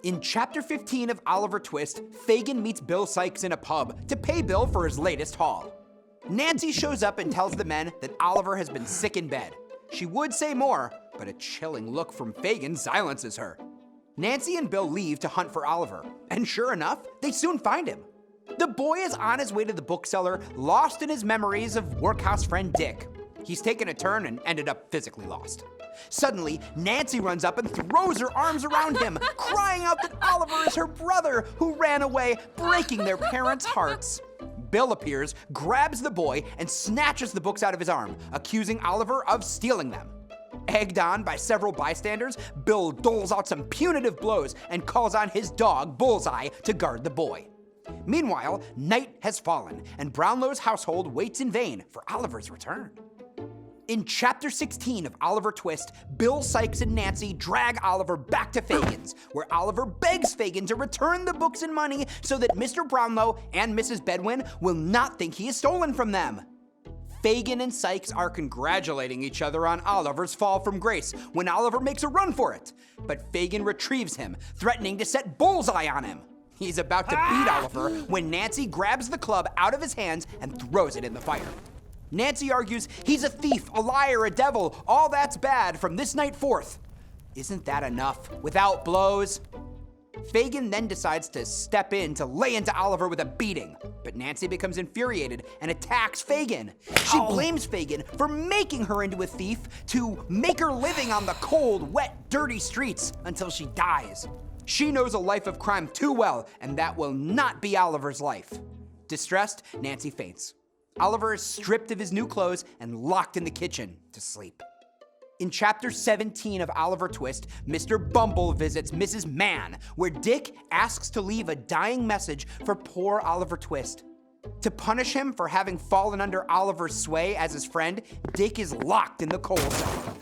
In Chapter 15 of Oliver Twist, Fagin meets Bill Sikes in a pub to pay Bill for his latest haul. Nancy shows up and tells the men that Oliver has been sick in bed. She would say more, but a chilling look from Fagin silences her. Nancy and Bill leave to hunt for Oliver, and sure enough, they soon find him. The boy is on his way to the bookseller, lost in his memories of workhouse friend Dick. He's taken a turn and ended up physically lost. Suddenly, Nancy runs up and throws her arms around him, crying out that Oliver is her brother who ran away, breaking their parents' hearts. Bill appears, grabs the boy, and snatches the books out of his arm, accusing Oliver of stealing them. Egged on by several bystanders, Bill doles out some punitive blows and calls on his dog, Bullseye, to guard the boy. Meanwhile, night has fallen, and Brownlow's household waits in vain for Oliver's return. In Chapter 16 of Oliver Twist, Bill Sikes and Nancy drag Oliver back to Fagin's, where Oliver begs Fagin to return the books and money so that Mr. Brownlow and Mrs. Bedwin will not think he has stolen from them. Fagin and Sikes are congratulating each other on Oliver's fall from grace when Oliver makes a run for it, but Fagin retrieves him, threatening to set Bullseye on him. He's about to beat Oliver when Nancy grabs the club out of his hands and throws it in the fire. Nancy argues he's a thief, a liar, a devil, all that's bad from this night forth. Isn't that enough without blows? Fagin then decides to step in to lay into Oliver with a beating, but Nancy becomes infuriated and attacks Fagin. She blames Fagin for making her into a thief to make her living on the cold, wet, dirty streets until she dies. She knows a life of crime too well, and that will not be Oliver's life. Distressed, Nancy faints. Oliver is stripped of his new clothes and locked in the kitchen to sleep. In Chapter 17 of Oliver Twist, Mr. Bumble visits Mrs. Mann, where Dick asks to leave a dying message for poor Oliver Twist. To punish him for having fallen under Oliver's sway as his friend, Dick is locked in the coal cellar.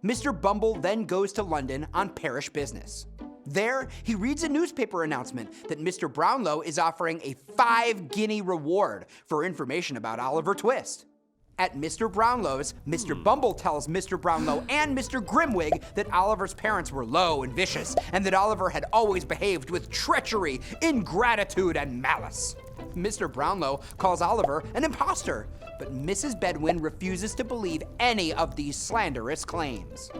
Mr. Bumble then goes to London on parish business. There, he reads a newspaper announcement that Mr. Brownlow is offering a 5-guinea reward for information about Oliver Twist. At Mr. Brownlow's, Mr. Bumble tells Mr. Brownlow and Mr. Grimwig that Oliver's parents were low and vicious, and that Oliver had always behaved with treachery, ingratitude, and malice. Mr. Brownlow calls Oliver an imposter, but Mrs. Bedwin refuses to believe any of these slanderous claims.